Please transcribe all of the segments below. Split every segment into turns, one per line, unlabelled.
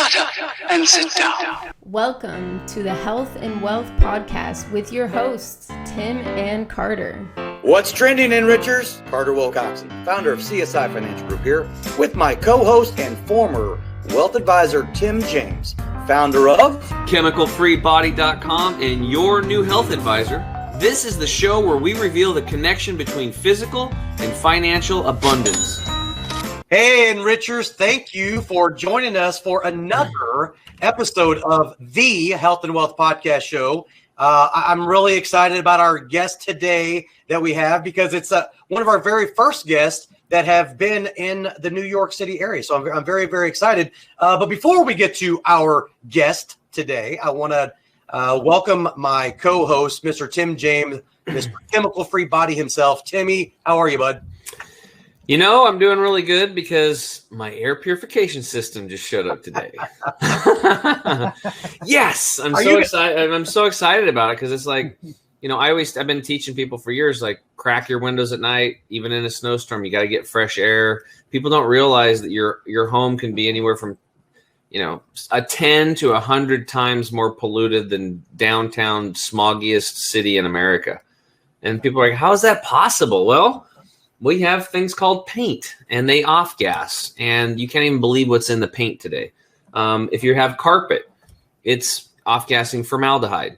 Shut up and sit down.
Welcome to the Health and Wealth Podcast with your hosts, Tim and Carter.
What's trending, Enrichers? Carter Wilcoxon, founder of CSI Financial Group here, with my co-host and former wealth advisor, Tim James, founder of
ChemicalFreeBody.com and your new health advisor. This is the show where we reveal the connection between physical and financial abundance.
Hey, Enrichers, thank you for joining us for another episode of the Health and Wealth Podcast Show. I'm really excited about our guest today that we have because it's one of our very first guests that have been in the New York City area. So I'm very, very excited. But before we get to our guest today, I want to welcome my co-host, Mr. Tim James, Mr. Chemical Free Body himself. Timmy, how are you, bud?
You know, I'm doing really good because my air purification system just showed up today. Yes, I'm so excited. I'm so excited about it because it's like, you know, I've been teaching people for years, like crack your windows at night, even in a snowstorm. You got to get fresh air. People don't realize that your home can be anywhere from, you know, a 10 to 100 times more polluted than downtown smoggiest city in America. And people are like, how is that possible? Well, we have things called paint, and they off-gas, and you can't even believe what's in the paint today. If you have carpet, it's off-gassing formaldehyde.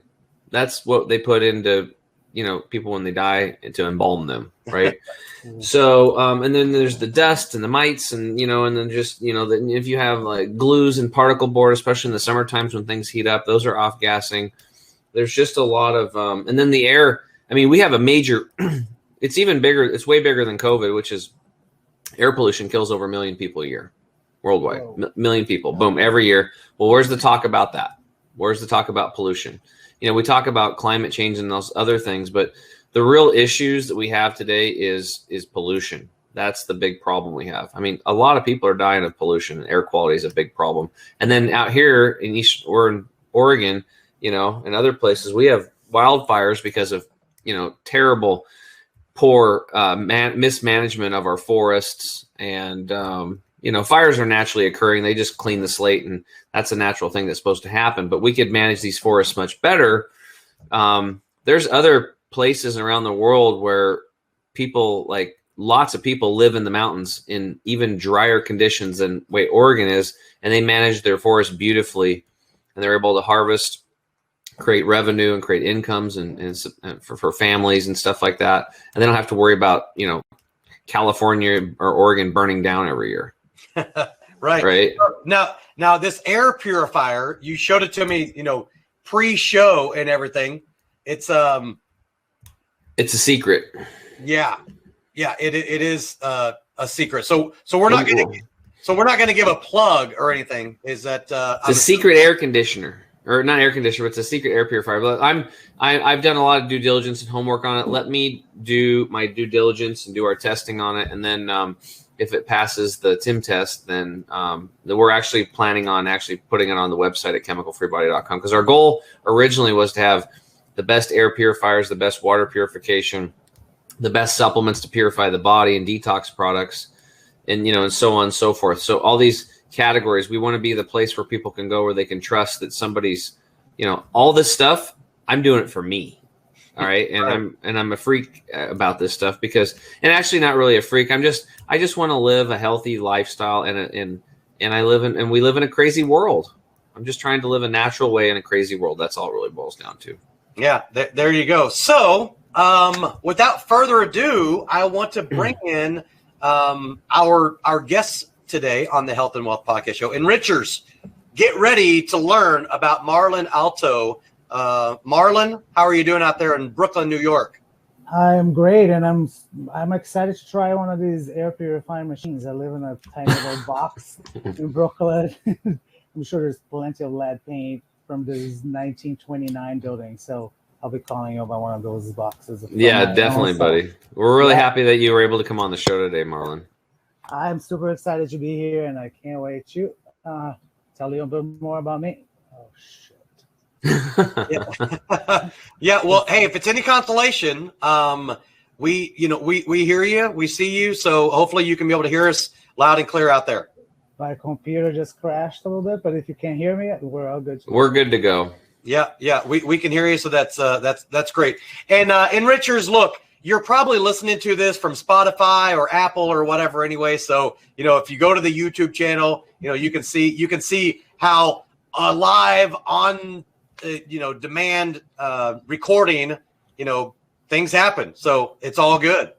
That's what they put into, you know, people when they die to embalm them, right? So, and then there's the dust and the mites, and you know, and then just if you have like glues and particle board, especially in the summer times when things heat up, those are off-gassing. There's just a lot of, and then the air. I mean, we have a major. It's even bigger. It's way bigger than COVID, which is air pollution kills over 1 million people a year worldwide. Million people, boom, every year. Well, where's the talk about that? Where's the talk about pollution? You know, we talk about climate change and those other things, but the real issues that we have today is pollution. That's the big problem we have. I mean, a lot of people are dying of pollution, and air quality is a big problem. And then out here in in Oregon, you know, and other places, we have wildfires because of, you know, terrible poor mismanagement of our forests, and you know, fires are naturally occurring. They just clean the slate, and that's a natural thing that's supposed to happen. But we could manage these forests much better. There's other places around the world where people, like lots of people, live in the mountains in even drier conditions than way Oregon is, and they manage their forests beautifully, and they're able to harvest, create revenue, and create incomes and for families and stuff like that. And they don't have to worry about, you know, California or Oregon burning down every year.
Right. Now this air purifier, you showed it to me, you know, pre-show and everything. It's a
secret.
Yeah. It is a secret. So we're not going to give a plug or anything. Is that
it's a secret air conditioner? Or not air conditioner, but it's a secret air purifier. But I've done a lot of due diligence and homework on it. Let me do my due diligence and do our testing on it, and then if it passes the Tim test, then we're actually planning on actually putting it on the website at ChemicalFreeBody.com, because our goal originally was to have the best air purifiers, the best water purification, the best supplements to purify the body, and detox products, and you know, and so on and so forth. So all these categories, we want to be the place where people can go, where they can trust that somebody's, you know, all this stuff, I'm doing it for me. All right. And I'm a freak about this stuff because, and actually not really a freak. I just want to live a healthy lifestyle, and we live in a crazy world. I'm just trying to live a natural way in a crazy world. That's all it really boils down to.
Yeah. There you go. So, without further ado, I want to bring in, our guests today on the Health and Wealth Podcast Show. Enrichers, get ready to learn about Marlon Altoe. Marlon, how are you doing out there in Brooklyn, New York?
I'm great, and I'm excited to try one of these air purifying machines. I live in a tiny little box in Brooklyn. I'm sure there's plenty of lead paint from this 1929 building, so I'll be calling you about one of those boxes.
Yeah, definitely, buddy. We're really happy that you were able to come on the show today, Marlon.
I'm super excited to be here, and I can't wait to tell you a bit more about me. Oh, shit.
Yeah. Well, hey, if it's any consolation, we hear you, we see you, so hopefully you can be able to hear us loud and clear out there.
My computer just crashed a little bit, but if you can't hear me, we're all good.
We're good to go.
Yeah, we can hear you, so that's great. And Richards, look, you're probably listening to this from Spotify or Apple or whatever anyway. So if you go to the YouTube channel, you can see how live on demand recording, things happen. So it's all good.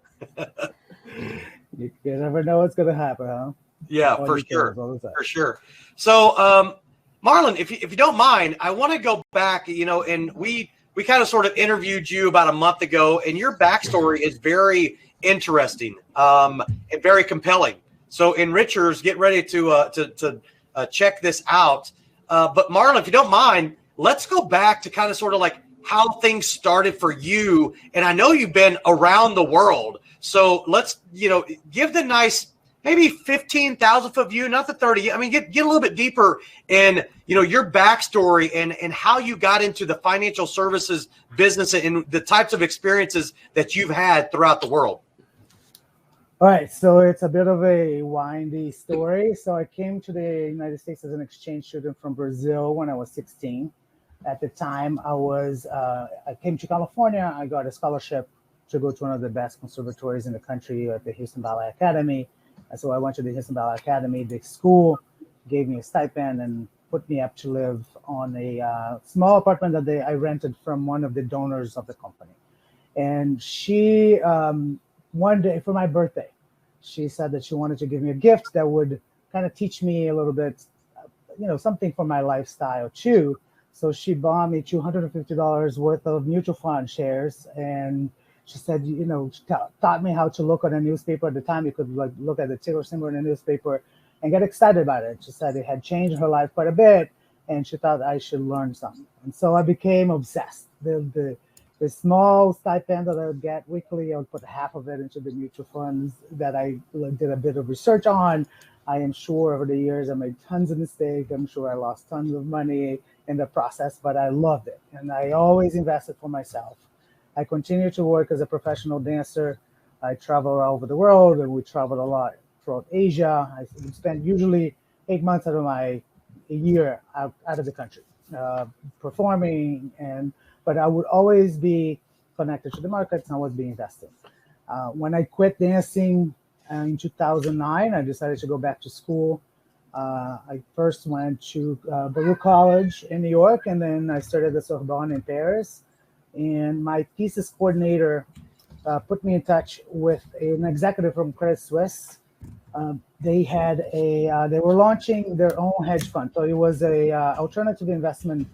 You never know what's gonna happen, huh?
Yeah,
All
for
details,
sure.
all the time.
For sure. So, Marlon, if you don't mind, I want to go back, and we kind of sort of interviewed you about a month ago, and your backstory is very interesting and very compelling. So, in Richards, get ready to check this out. But Marlon, if you don't mind, let's go back to kind of sort of like how things started for you. And I know you've been around the world. So let's, give the nice maybe 15,000 foot view, not the 30. I mean, get a little bit deeper in, your backstory and how you got into the financial services business and the types of experiences that you've had throughout the world.
All right, so it's a bit of a windy story. So I came to the United States as an exchange student from Brazil when I was 16. At the time, I came to California. I got a scholarship to go to one of the best conservatories in the country at the Houston Ballet Academy. And so I went to the Houston Ballet Academy. The school gave me a stipend and put me up to live on a small apartment that I rented from one of the donors of the company. And she, one day for my birthday, she said that she wanted to give me a gift that would kind of teach me a little bit, something for my lifestyle too. So she bought me $250 worth of mutual fund shares, and she said, taught me how to look at a newspaper. At the time, you could look at the ticker symbol in a newspaper and get excited about it. She said it had changed her life quite a bit, and she thought I should learn something. And so I became obsessed. The small stipend that I would get weekly, I would put half of it into the mutual funds that I did a bit of research on. I am sure over the years I made tons of mistakes. I'm sure I lost tons of money in the process, but I loved it. And I always invested for myself. I continue to work as a professional dancer. I travel all over the world, and we traveled a lot throughout Asia. I spent usually 8 months out of a year out of the country performing, but I would always be connected to the markets and always be investing. When I quit dancing in 2009, I decided to go back to school. I first went to Baruch College in New York, and then I started at Sorbonne in Paris. And my thesis coordinator put me in touch with an executive from Credit Suisse. They were launching their own hedge fund. So it was a alternative investment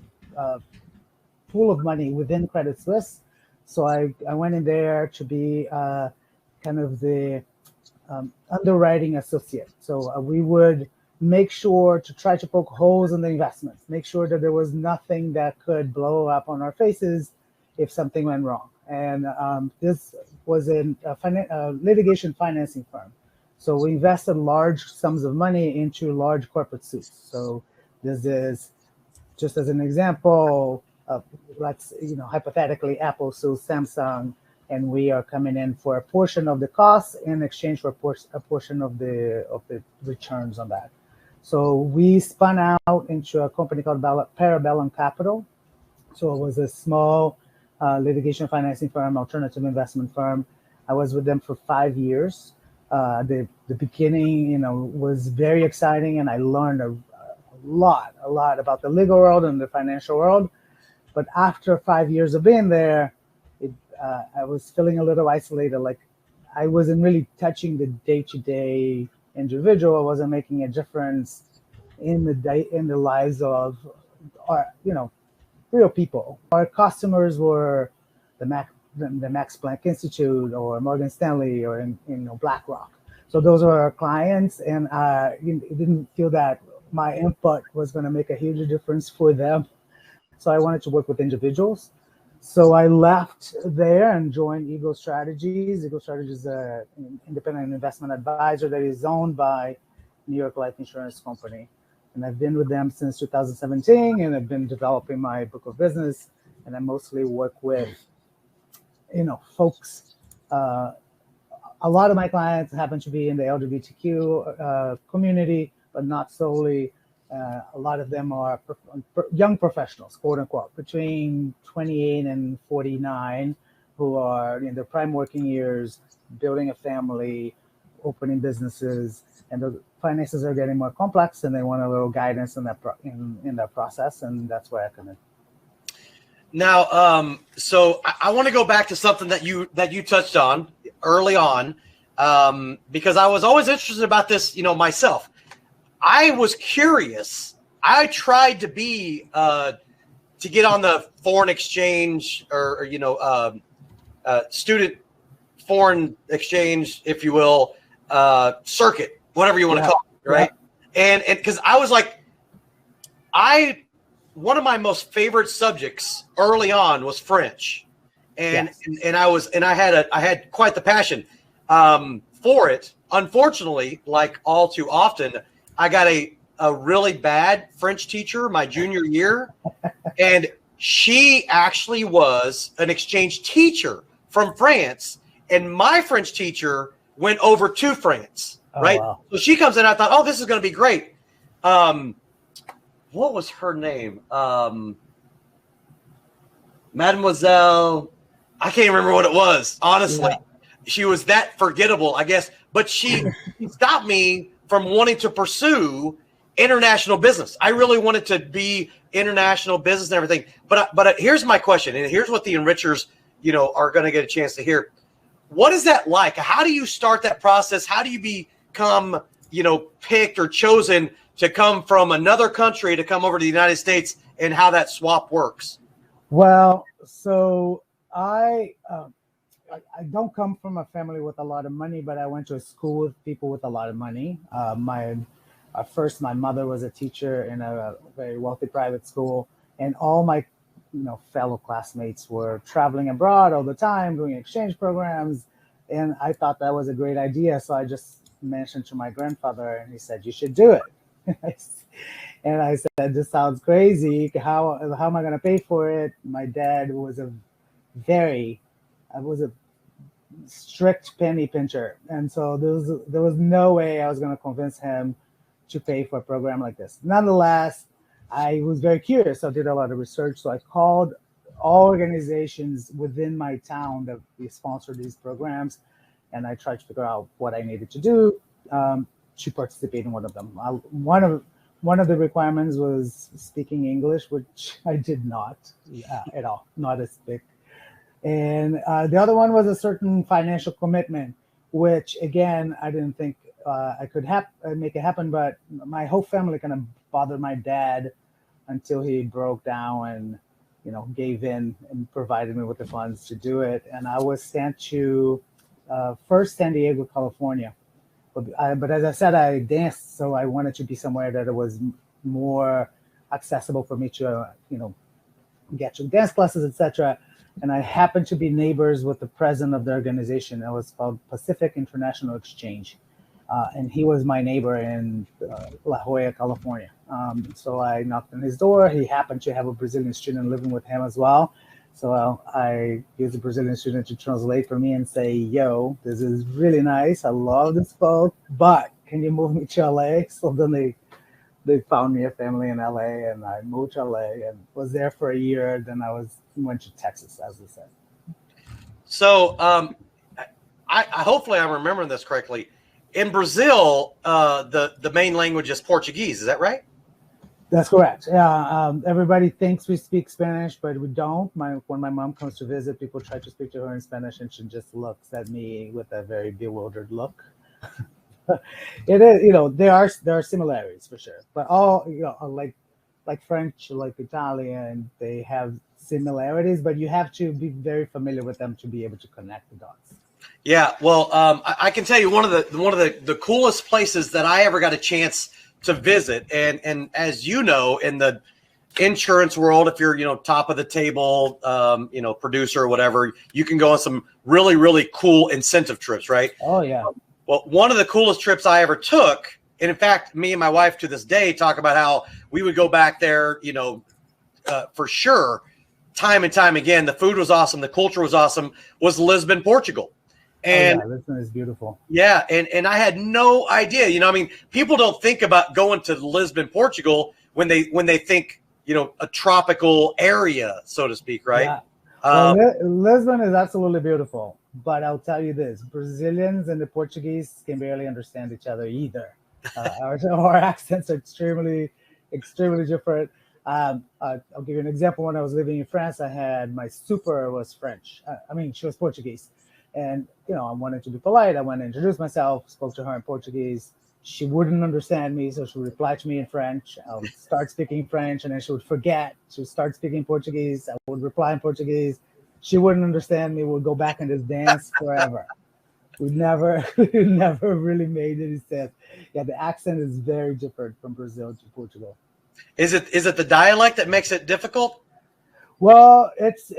pool of money within Credit Suisse. So I went in there to be kind of the underwriting associate. So we would make sure to try to poke holes in the investments, make sure that there was nothing that could blow up on our faces if something went wrong. And this was a litigation financing firm. So we invested large sums of money into large corporate suits. So this is, just as an example, let's, hypothetically, Apple sues Samsung, and we are coming in for a portion of the costs in exchange for a portion of the returns on that. So we spun out into a company called Parabellum Capital. So it was a small litigation financing firm, alternative investment firm. I was with them for 5 years. The beginning, was very exciting, and I learned a lot about the legal world and the financial world. But after 5 years of being there, I was feeling a little isolated. Like I wasn't really touching the day-to-day individual. I wasn't making a difference in the lives of our, real people. Our customers were the Max Planck Institute or Morgan Stanley or BlackRock. So those were our clients, and it didn't feel that my input was going to make a huge difference for them. So I wanted to work with individuals. So I left there and joined Eagle Strategies. Eagle Strategies is an independent investment advisor that is owned by New York Life Insurance Company. And I've been with them since 2017, and I've been developing my book of business. And I mostly work with, folks. A lot of my clients happen to be in the LGBTQ community, but not solely. A lot of them are young professionals, quote unquote, between 28 and 49, who are in their prime working years, building a family, opening businesses, and the finances are getting more complex, and they want a little guidance in that in that process, and that's where I come in.
Now, so I want to go back to something that you touched on early on, because I was always interested about this, myself. I was curious. I tried to be to get on the foreign exchange or student foreign exchange, if you will, circuit, whatever you want to call it, right? Yeah. And because I was like, one of my most favorite subjects early on was French, and I had quite the passion for it. Unfortunately, like all too often, I got a really bad French teacher my junior year, and she actually was an exchange teacher from France, and my French teacher went over to France, right? Wow. So she comes in, I thought, oh, this is going to be great. What was her name? Mademoiselle, I can't remember what it was, honestly. Yeah. She was that forgettable, I guess, but she stopped me from wanting to pursue international business. I really wanted to be international business and everything. But here's my question, and here's what the enrichers, are going to get a chance to hear. What is that like? How do you start that process? How do you become, picked or chosen to come from another country to come over to the United States, and how that swap works?
Well, so I don't come from a family with a lot of money, but I went to a school with people with a lot of money. My mother was a teacher in a very wealthy private school, and all my fellow classmates were traveling abroad all the time, doing exchange programs, and I thought that was a great idea. So I just mentioned to my grandfather, and he said, "You should do it." And I said, "This sounds crazy. How am I going to pay for it?" My dad was a strict penny pincher, and so there was no way I was going to convince him to pay for a program like this. Nonetheless, I was very curious. So I did a lot of research. So I called all organizations within my town that sponsored these programs, and I tried to figure out what I needed to do to participate in one of them. One of the requirements was speaking English, which I did not at all, not as big. And the other one was a certain financial commitment, which again, I didn't think I could make it happen, but my whole family kind of bothered my dad until he broke down and, gave in and provided me with the funds to do it. And I was sent to first San Diego, California. But as I said, I danced, so I wanted to be somewhere that it was more accessible for me to, get to dance classes, etc. And I happened to be neighbors with the president of the organization. It was called Pacific International Exchange. And he was my neighbor in La Jolla, California. So I knocked on his door. He happened to have a Brazilian student living with him as well. So I used a Brazilian student to translate for me and say, "Yo, this is really nice. I love this boat, but can you move me to LA?" So then they found me a family in LA, and I moved to LA and was there for a year. Then I went to Texas, as I said.
So I hopefully I'm remembering this correctly. In Brazil, the main language is Portuguese. Is that right?
That's correct. Yeah, everybody thinks we speak Spanish, but we don't. When my mom comes to visit, people try to speak to her in Spanish, and she just looks at me with a very bewildered look. It is, there are similarities for sure, but all like French, like Italian, they have similarities, but you have to be very familiar with them to be able to connect the dots.
Yeah, well, I can tell you one of the coolest places that I ever got a chance to visit, and as you know, in the insurance world, if you're top of the table, producer or whatever, you can go on some really, really cool incentive trips, right?
Oh yeah.
Well, one of the coolest trips I ever took, and in fact, me and my wife to this day talk about how we would go back there, for sure, time and time again. The food was awesome, the culture was awesome. Was Lisbon, Portugal. And
Lisbon is beautiful.
yeah, and I had no idea. I mean, people don't think about going to Lisbon, Portugal when they think, a tropical area, so to speak, right?
Yeah. Well, Lisbon is absolutely beautiful, but I'll tell you this: Brazilians and the Portuguese can barely understand each other either. Our accents are extremely different. I'll give you an example. When I was living in France, I had my super was French. She was Portuguese, and I wanted to be polite. I wanted to introduce myself, spoke to her in Portuguese. She wouldn't understand me, so she would reply to me in French. I would start speaking French, and then she would forget. She would start speaking Portuguese. I would reply in Portuguese. She wouldn't understand me. We'd go back and just dance forever. We never really made any sense. Yeah, the accent is very different from Brazil to Portugal.
Is it the dialect that makes it difficult?
Well, it's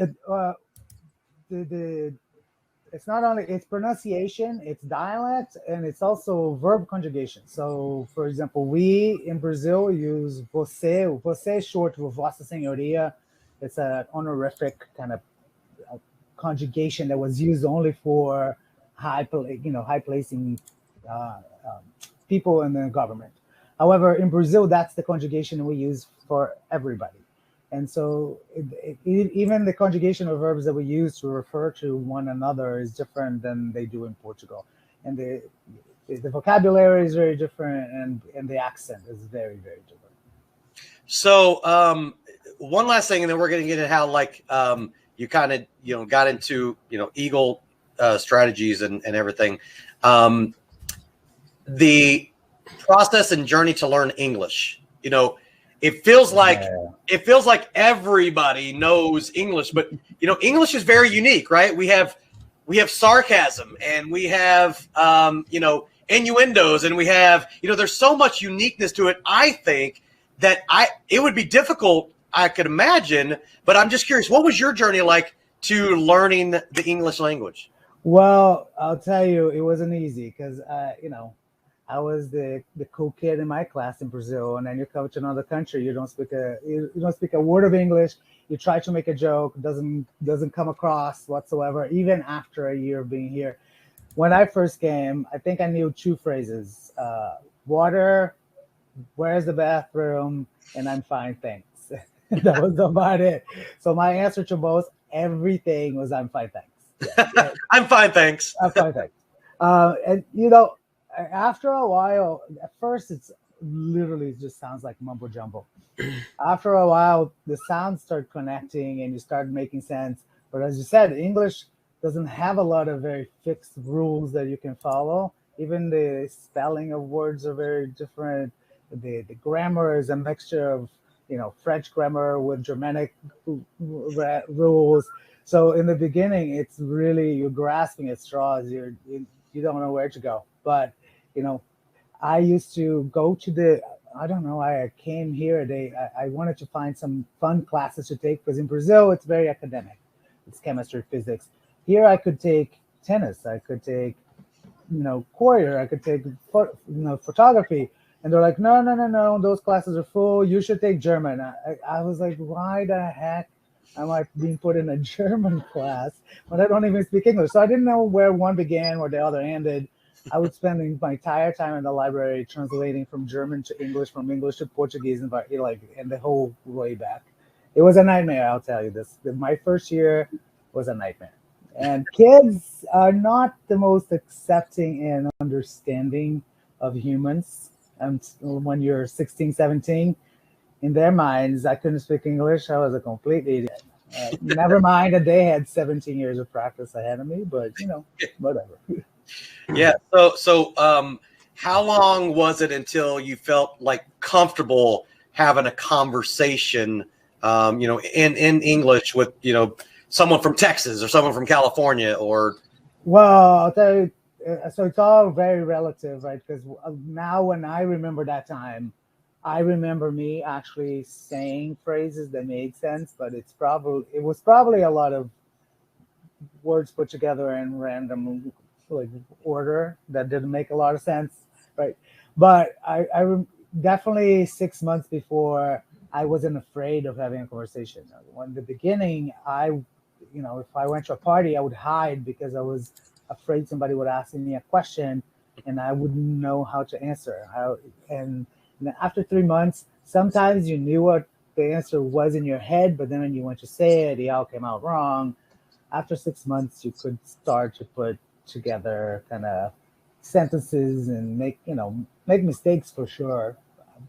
not only its pronunciation, its dialect, and it's also verb conjugation. So, for example, we in Brazil use você. Você is short for Vossa Senhoria. It's an honorific kind of conjugation that was used only for high placing people in the government. However, in Brazil, that's the conjugation we use for everybody. And so even the conjugation of verbs that we use to refer to one another is different than they do in Portugal. And the vocabulary is very different, and the accent is very, very different.
So one last thing, and then we're going to get into how you kind of got into Eagle strategies and everything. The process and journey to learn English. It feels like everybody knows English, but English is very unique, right? We have sarcasm, and we have innuendos, and we have there's so much uniqueness to it. I think that it would be difficult, I could imagine, but I'm just curious, what was your journey like to learning the English language?
Well, I'll tell you, it wasn't easy because I was the cool kid in my class in Brazil, and then you come to another country, you don't speak a word of English. You try to make a joke, doesn't come across whatsoever, even after a year of being here. When I first came, I think I knew two phrases: water, where's the bathroom, and I'm fine, thanks. That was about it. So my answer to both everything was I'm fine, thanks. Yeah.
I'm fine, thanks.
I'm fine, thanks. And after a while, at first it's literally just sounds like mumbo jumbo. After a while, the sounds start connecting and you start making sense. But as you said, English doesn't have a lot of very fixed rules that you can follow. Even the spelling of words are very different. The grammar is a mixture of French grammar with Germanic rules. So in the beginning, it's really you're grasping at straws. You don't know where to go. But I used to go to I came here. I wanted to find some fun classes to take because in Brazil it's very academic. It's chemistry, physics. Here I could take tennis. I could take choir. I could take photography. And they're like, no, those classes are full. You should take German. I was like, why the heck am I being put in a German class when I don't even speak English? So I didn't know where one began, where the other ended. I would spend my entire time in the library translating from German to English, from English to Portuguese, and the whole way back. It was a nightmare, I'll tell you this. My first year was a nightmare. And kids are not the most accepting and understanding of humans. And when you're 16, 17, in their minds, I couldn't speak English. I was a complete idiot. Never mind that they had 17 years of practice ahead of me, but whatever.
Yeah. So how long was it until you felt like comfortable having a conversation, in English with, someone from Texas or someone from California or?
Well, I'll tell you, so it's all very relative, right? Because now when I remember that time, I remember me actually saying phrases that made sense, but it was probably a lot of words put together in random order that didn't make a lot of sense, right? But I definitely 6 months before, I wasn't afraid of having a conversation. When the beginning, if I went to a party, I would hide because I was afraid somebody would ask me a question and I wouldn't know how to answer. And after 3 months, sometimes you knew what the answer was in your head, but then when you went to say it, it all came out wrong. After 6 months, you could start to put together kind of sentences and make mistakes for sure,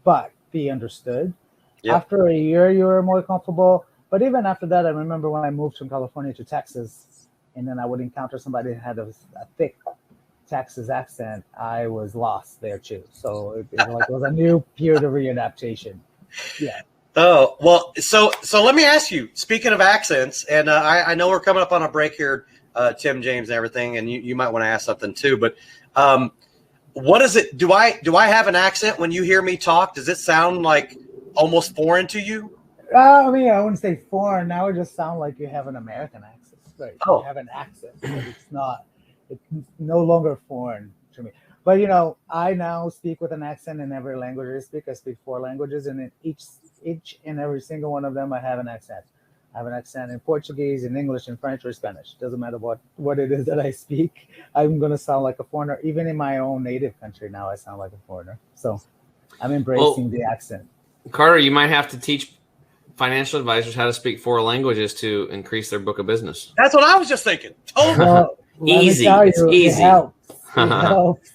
but be understood. Yep. After a year, you were more comfortable. But even after that, I remember when I moved from California to Texas, and then I would encounter somebody who had a thick Texas accent, I was lost there too. So it was a new period of readaptation. Yeah.
Oh, well, so let me ask you, speaking of accents, and I know we're coming up on a break here, Tim, James, and everything, and you might want to ask something too, but what is it? Do I have an accent when you hear me talk? Does it sound like almost foreign to you?
I mean, I wouldn't say foreign. Now it just sounds like you have an American accent. Right? Oh. You have an accent, but it's no longer foreign to me. But, I now speak with an accent in every language I speak. I speak 4 languages, and in each and every single one of them, I have an accent. I have an accent in Portuguese, in English, in French, or Spanish. Doesn't matter what it is that I speak. I'm going to sound like a foreigner. Even in my own native country now, I sound like a foreigner. So I'm embracing the accent.
Carter, you might have to teach financial advisors how to speak 4 languages to increase their book of business.
That's what I was just thinking. Totally.
Well,
easy. It's easy.
It helps. It helps.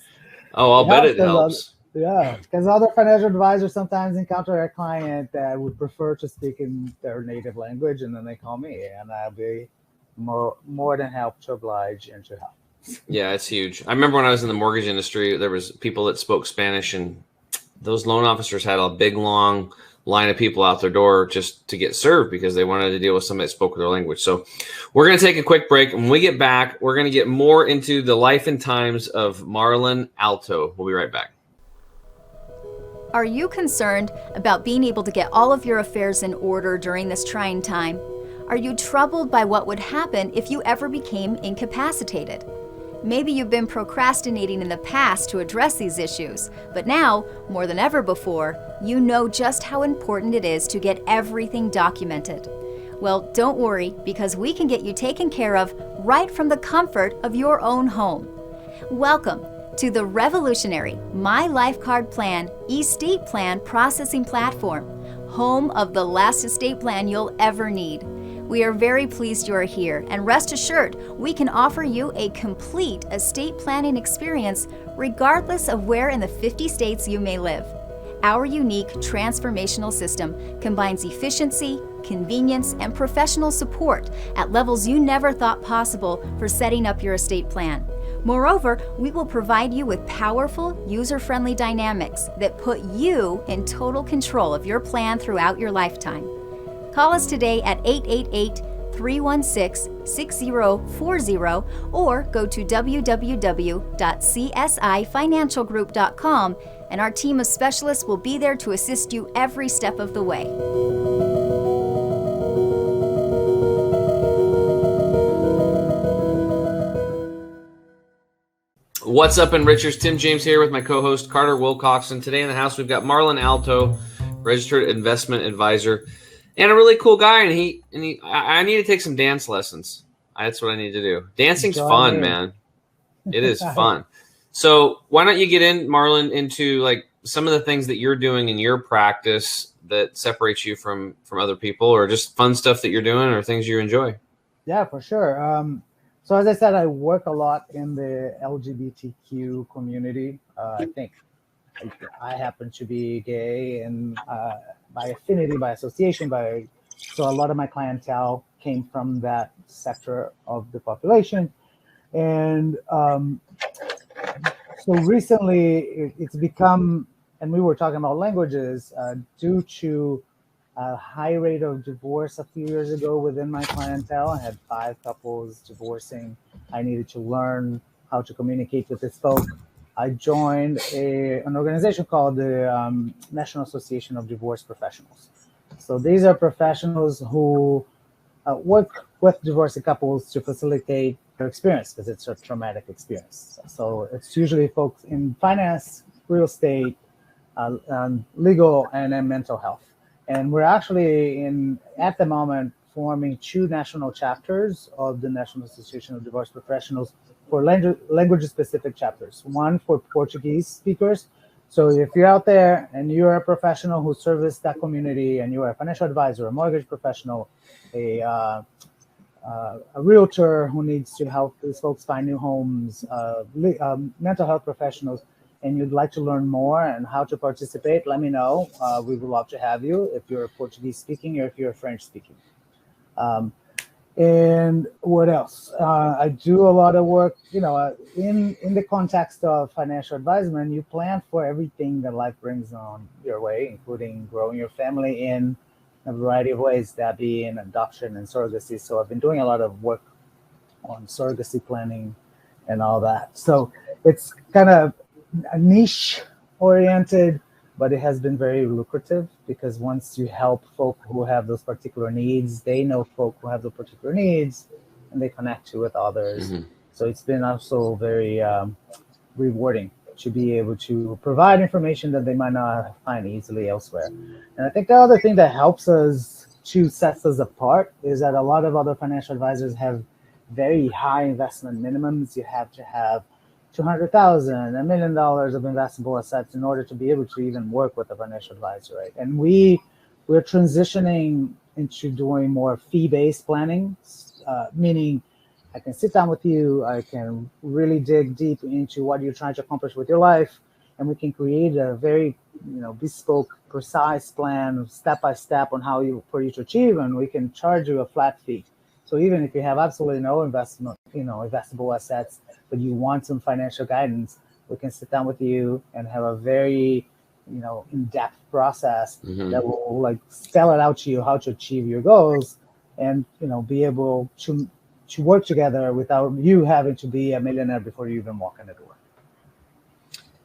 Oh, I'll bet it helps.
Yeah, because other financial advisors sometimes encounter a client that would prefer to speak in their native language, and then they call me, and I'll be more than help to oblige and to help.
Yeah, it's huge. I remember when I was in the mortgage industry, there was people that spoke Spanish, and those loan officers had a big, long line of people out their door just to get served because they wanted to deal with somebody that spoke their language. So we're going to take a quick break. When we get back, we're going to get more into the life and times of Marlon Altoe. We'll be right back.
Are you concerned about being able to get all of your affairs in order during this trying time? Are you troubled by what would happen if you ever became incapacitated? Maybe you've been procrastinating in the past to address these issues, but now, more than ever before, you know just how important it is to get everything documented. Well, don't worry, because we can get you taken care of right from the comfort of your own home. Welcome to the revolutionary My Life Card Plan estate plan processing platform, home of the last estate plan you'll ever need. We are very pleased you are here, and rest assured, we can offer you a complete estate planning experience regardless of where in the 50 states you may live. Our unique transformational system combines efficiency, convenience, and professional support at levels you never thought possible for setting up your estate plan. Moreover, we will provide you with powerful, user-friendly dynamics that put you in total control of your plan throughout your lifetime. Call us today at 888-316-6040 or go to www.csifinancialgroup.com, and our team of specialists will be there to assist you every step of the way.
What's up, Enrichers? Tim James here with my co-host Carter Wilcoxon. Today in the house, we've got Marlon Altoe, registered investment advisor, and a really cool guy. And I need to take some dance lessons. That's what I need to do. Dancing's fun, man. It is fun. So why don't you get in, Marlon, into like some of the things that you're doing in your practice that separates you from other people, or just fun stuff that you're doing, or things you enjoy?
Yeah, for sure. So as I said, I work a lot in the LGBTQ community. I think I happen to be gay, and by affinity, by association, so a lot of my clientele came from that sector of the population. And so recently it's become, and we were talking about languages, due to a high rate of divorce a few years ago within my clientele. I had 5 couples divorcing. I needed to learn how to communicate with this folk. I joined an organization called the National Association of Divorce Professionals. So these are professionals who work with divorced couples to facilitate their experience, because it's a traumatic experience. So it's usually folks in finance, real estate, legal, and then mental health. And we're actually at the moment forming 2 national chapters of the National Association of Divorce Professionals for language-specific chapters. One for Portuguese speakers. So if you're out there and you're a professional who services that community, and you're a financial advisor, a mortgage professional, a realtor who needs to help these folks find new homes, mental health professionals, and you'd like to learn more and how to participate, let me know. We would love to have you if you're Portuguese speaking or if you're French speaking. And what else? I do a lot of work, in the context of financial advisement. You plan for everything that life brings on your way, including growing your family in a variety of ways, that being adoption and surrogacy. So I've been doing a lot of work on surrogacy planning and all that. So it's kind of a niche oriented, but it has been very lucrative, because once you help folk who have those particular needs, they know folk who have the particular needs, and they connect you with others. Mm-hmm. So it's been also very rewarding to be able to provide information that they might not find easily elsewhere. And I think the other thing that helps us to set us apart is that a lot of other financial advisors have very high investment minimums. You have to have $200,000, $1 million of investable assets in order to be able to even work with a financial advisor, right? And we're transitioning into doing more fee-based planning, meaning I can sit down with you, I can really dig deep into what you're trying to accomplish with your life, and we can create a very, bespoke, precise plan, step-by-step on for you to achieve, and we can charge you a flat fee. So even if you have absolutely no investable assets, but you want some financial guidance, we can sit down with you and have a very, in-depth process that will spell it out to you how to achieve your goals, and be able to work together without you having to be a millionaire before you even walk in the door.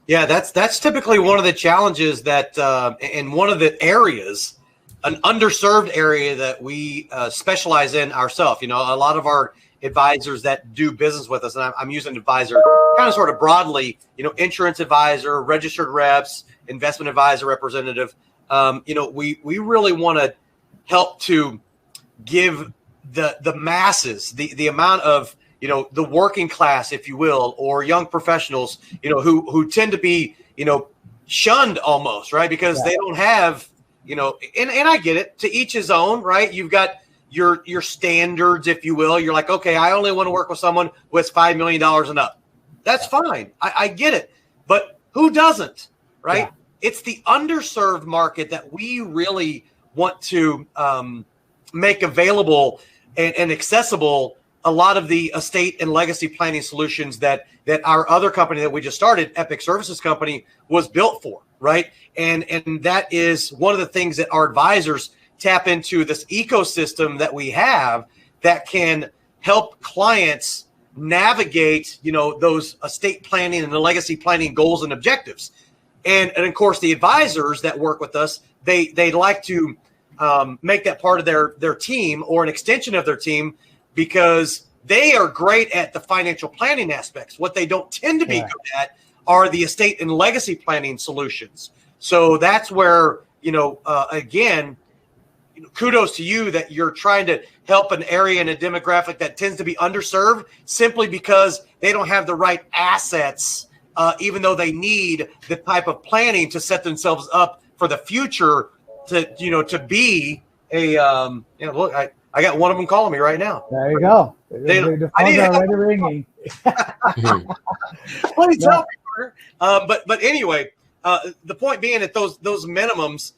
Yeah, that's typically one of the challenges that, in one of the areas, an underserved area that we specialize in ourselves. A lot of our advisors that do business with us, and I'm using advisor kind of sort of broadly, insurance advisor, registered reps, investment advisor, representative. We really want to help to give the masses, the amount of, the working class, if you will, or young professionals, who tend to be, shunned almost, right? Because they don't have, and I get it, to each his own, right? You've got your standards, if you will. You're like, okay, I only want to work with someone who has $5 million and up. That's fine. I get it. But who doesn't, right? Yeah. It's the underserved market that we really want to make available and accessible a lot of the estate and legacy planning solutions that our other company that we just started, Epic Services Company, was built for, right? And that is one of the things that our advisors tap into, this ecosystem that we have that can help clients navigate, those estate planning and the legacy planning goals and objectives. And of course, the advisors that work with us, they like to make that part of their team or an extension of their team, because they are great at the financial planning aspects. What they don't tend to be good at are the estate and legacy planning solutions. So that's where, again, kudos to you that you're trying to help an area and a demographic that tends to be underserved simply because they don't have the right assets, even though they need the type of planning to set themselves up for the future to be a, look, I got one of them calling me right now.
There you go. The phones are already ringing.
Please help me. But anyway, the point being that those minimums,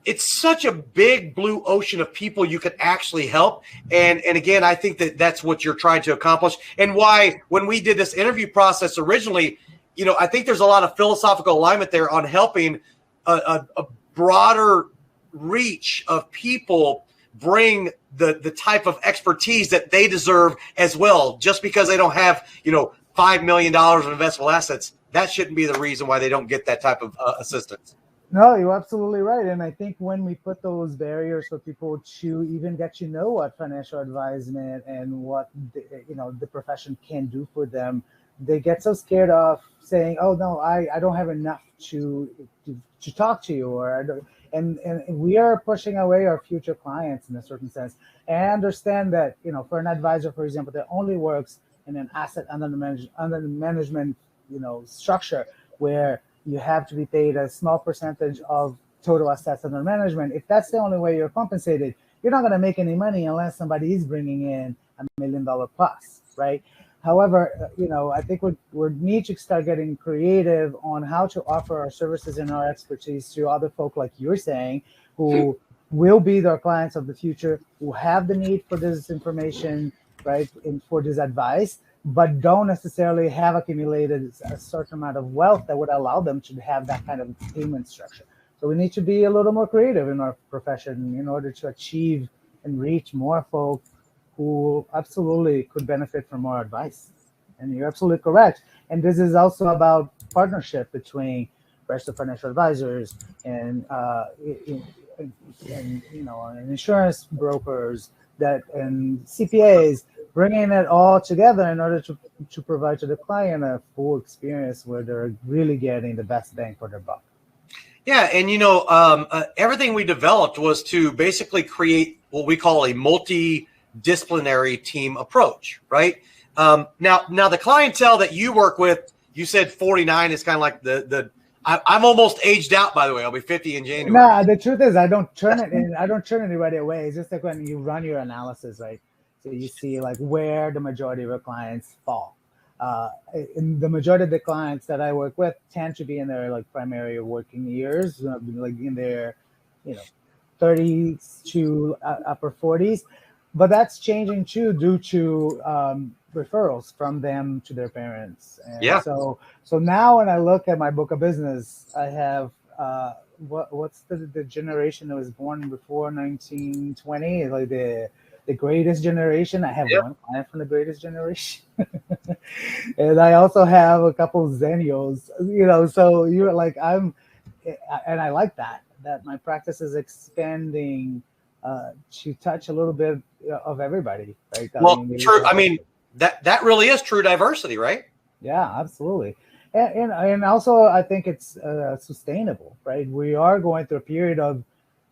it's such a big blue ocean of people you can actually help. And again, I think that's what you're trying to accomplish, and why when we did this interview process originally, I think there's a lot of philosophical alignment there on helping a broader reach of people bring the type of expertise that they deserve as well. Just because they don't have, $5 million of investable assets, that shouldn't be the reason why they don't get that type of assistance.
No, you're absolutely right. And I think when we put those barriers for people to even get to know what financial advisement and what the profession can do for them, they get so scared of saying, "Oh no, I don't have enough to talk to you," or And we are pushing away our future clients in a certain sense. And I understand that, for an advisor, for example, that only works in an asset under management, structure where you have to be paid a small percentage of total assets under management. If that's the only way you're compensated, you're not going to make any money unless somebody is bringing in $1 million plus, right? However, I think we need to start getting creative on how to offer our services and our expertise to other folk, like you're saying, who will be their clients of the future, who have the need for this information, right, and for this advice, but don't necessarily have accumulated a certain amount of wealth that would allow them to have that kind of payment structure. So we need to be a little more creative in our profession in order to achieve and reach more folk who absolutely could benefit from our advice. And you're absolutely correct. And this is also about partnership between registered financial advisors and insurance brokers and CPAs, bringing it all together in order to provide to the client a full experience where they're really getting the best bang for their buck.
Yeah, and everything we developed was to basically create what we call a multidisciplinary team approach, right? Now the clientele that you work with, you said 49 is kind of like I'm almost aged out, by the way. I'll be 50 in January.
No, the truth is I don't turn anybody away. It's just like when you run your analysis, right? So you see like where the majority of your clients fall. And the majority of the clients that I work with tend to be in their like primary working years, like in their 30s to upper 40s, but that's changing too due to referrals from them to their parents. And
yeah.
So now when I look at my book of business, I have what's the generation that was born before 1920, like the greatest generation. I have one client from the greatest generation. And I also have a couple of Zennials, so you're like, and I like that my practice is expanding to touch a little bit of everybody, right?
Well, true. I mean, that really is true diversity, right?
Yeah, absolutely. And also I think it's sustainable, right? We are going through a period of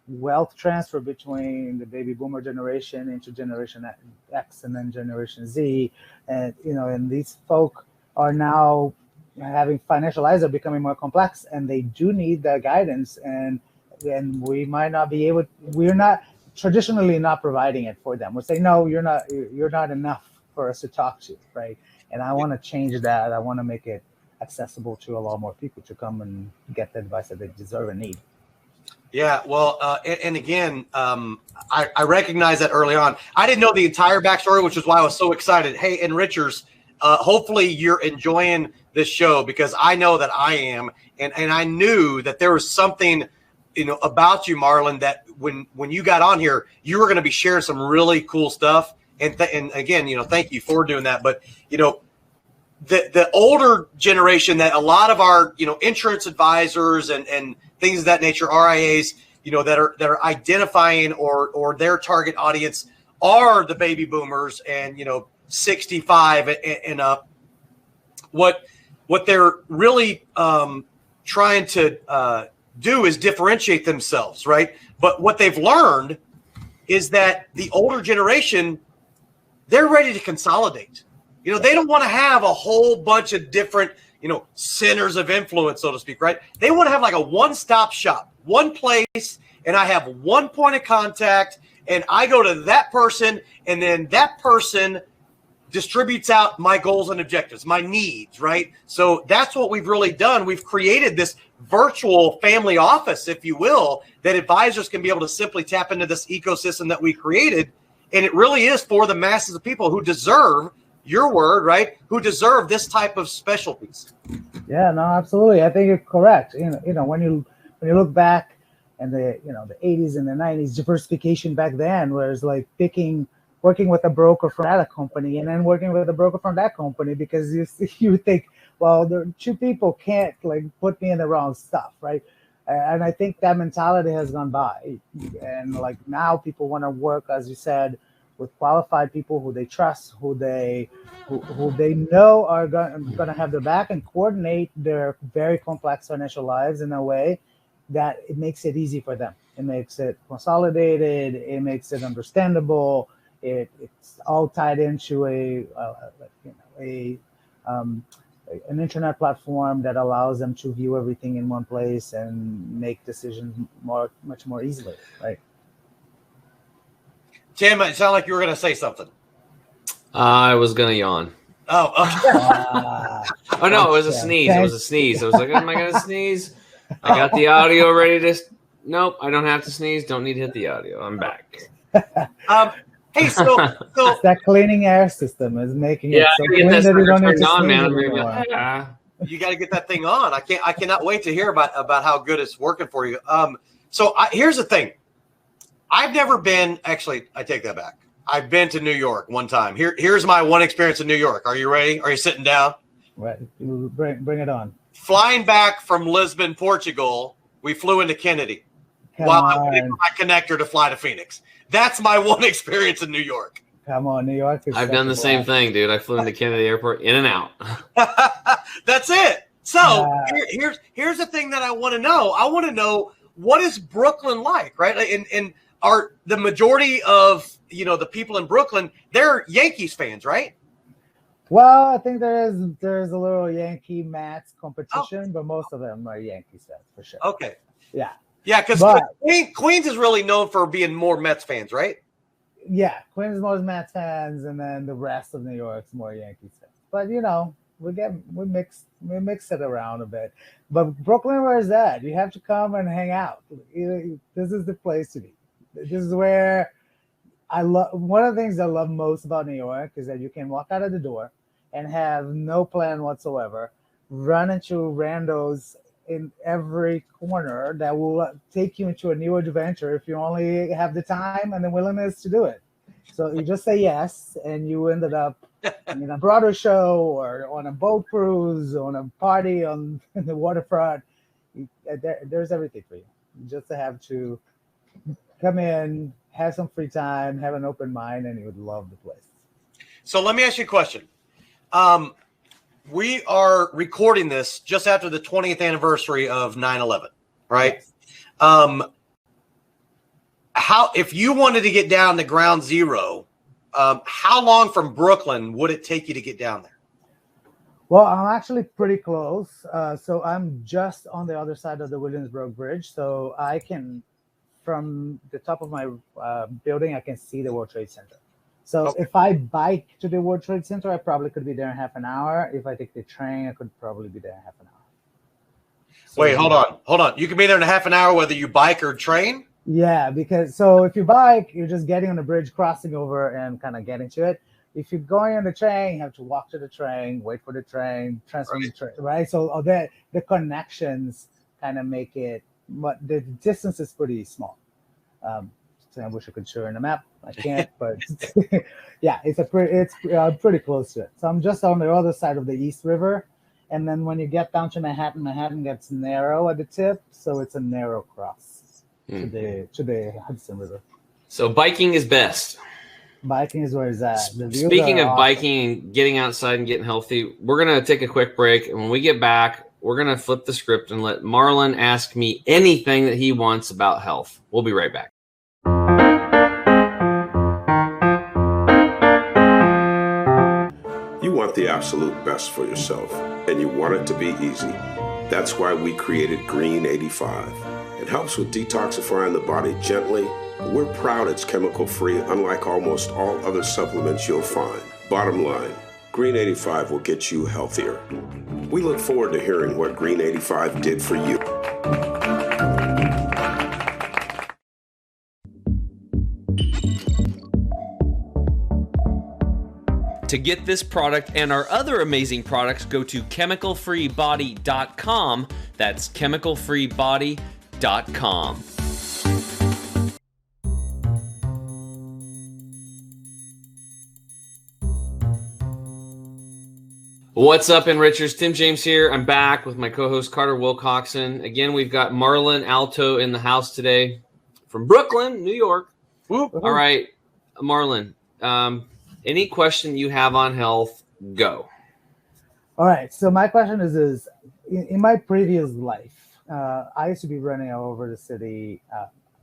wealth transfer between the baby boomer generation into Generation X and then Generation Z, and these folk are now having financial lives are becoming more complex, and they do need the guidance, and we might not be able. We're not traditionally not providing it for them. We're saying, no, you're not enough for us to talk to, right? And I want to change that. I want to make it accessible to a lot more people to come and get the advice that they deserve and need.
Yeah, well, and again, I recognize that early on. I didn't know the entire backstory, which is why I was so excited. Hey, and Richards, hopefully you're enjoying this show, because I know that I am, and I knew that there was something, about you, Marlon, that when you got on here, you were going to be sharing some really cool stuff. And again, thank you for doing that. But the older generation, that a lot of our insurance advisors and things of that nature, RIAs, that are identifying or their target audience are the baby boomers and 65 and up. What they're really trying to do is differentiate themselves, right? But what they've learned is that the older generation, they're ready to consolidate. They don't want to have a whole bunch of different, centers of influence, so to speak, right? They want to have like a one-stop shop, one place, and I have one point of contact, and I go to that person, and then that person distributes out my goals and objectives, my needs, right? So that's what we've really done. We've created this virtual family office, if you will, that advisors can be able to simply tap into this ecosystem that we created. And it really is for the masses of people who deserve your word, right? Who deserve this type of specialties.
Yeah, no, absolutely. I think you're correct. When you look back and the 80s and the 90s, diversification back then was like working with a broker from that company and then working with a broker from that company, because you think, well, the two people can't like put me in the wrong stuff, right? And I think that mentality has gone by, and like now people want to work, as you said, with qualified people who they trust, who they know are going to have their back and coordinate their very complex financial lives in a way that it makes it easy for them. It makes it consolidated. It makes it understandable. It's all tied into an internet platform that allows them to view everything in one place and make decisions much more easily, right?
Tim, it sounded like you were going to say something.
I was gonna yawn.
Oh, okay.
Oh no, it was a sneeze. It was a sneeze. I was like, am I gonna sneeze? I got the audio ready to. Nope, I don't have to sneeze. Don't need to hit the audio. I'm back.
Hey, so
It's that cleaning air system is making it so clean that you don't need to
on,
sneeze
man.
anymore.
you got to get that thing on. I cannot wait to hear about how good it's working for you. Here's the thing. I've never been. Actually, I take that back. I've been to New York one time. Here's my one experience in New York. Are you ready? Are you sitting down?
Right. Bring it on.
Flying back from Lisbon, Portugal, we flew into Kennedy while I waited for my connector to fly to Phoenix. That's my one experience in New York.
Come on, New York.
I've done the same thing, dude. I flew into Kennedy Airport, in and out.
That's it. So here's the thing that I want to know. I want to know, what is Brooklyn like, right? And are the majority of the people in Brooklyn, they're Yankees fans, right?
Well, I think there's a little Yankee Mets competition, but most of them are Yankees fans for sure.
Okay.
Yeah.
Yeah, because Queens is really known for being more Mets fans, right?
Yeah, Queens is more Mets fans, and then the rest of New York's more Yankees fans. But we mix it around a bit. But Brooklyn, where is that? You have to come and hang out. This is the place to be. This is where I love. One of the things I love most about New York is that you can walk out of the door and have no plan whatsoever, run into randos in every corner that will take you into a new adventure if you only have the time and the willingness to do it. So you just say yes, and you ended up in a Broadway show or on a boat cruise, on a party on the waterfront. There's everything for you. You just have to come in, have some free time, have an open mind, and you would love the place.
So let me ask you a question. We are recording this just after the 20th anniversary of 9/11, right? Yes. If you wanted to get down to ground zero, how long from Brooklyn would it take you to get down there?
Well, I'm actually pretty close. So I'm just on the other side of the Williamsburg Bridge. So I can, from the top of my building, I can see the World Trade Center. So if I bike to the World Trade Center, I probably could be there in half an hour. If I take the train, I could probably be there in half an hour. So
wait, hold on. You can be there in a half an hour whether you bike or train?
Yeah, because if you bike, you're just getting on the bridge, crossing over, and kind of getting to it. If you're going on the train, you have to walk to the train, wait for the train, transfer the train, right? So the connections kind of make it, but the distance is pretty small. So I wish I could show you on the map. I can't, but yeah, it's pretty close to it. So I'm just on the other side of the East River, and then when you get down to Manhattan gets narrow at the tip, so it's a narrow cross to the Hudson River. So
biking is best.
Biking is where it's at.
Speaking of biking and getting outside and getting healthy, we're gonna take a quick break, and when we get back, we're gonna flip the script and let Marlon ask me anything that he wants about health. We'll be right back.
You want the absolute best for yourself, and you want it to be easy. That's why we created Green 85. It helps with detoxifying the body gently. We're proud it's chemical-free, unlike almost all other supplements you'll find. Bottom line, Green 85 will get you healthier. We look forward to hearing what Green 85 did for you.
To get this product and our other amazing products, go to chemicalfreebody.com. That's chemicalfreebody.com. What's up, Enrichers? Tim James here. I'm back with my co-host Carter Wilcoxon. Again, we've got Marlon Altoe in the house today from Brooklyn, New York. Whoop. All right, Marlon. Any question you have on health, go.
All right. So my question is in my previous life, I used to be running all over the city,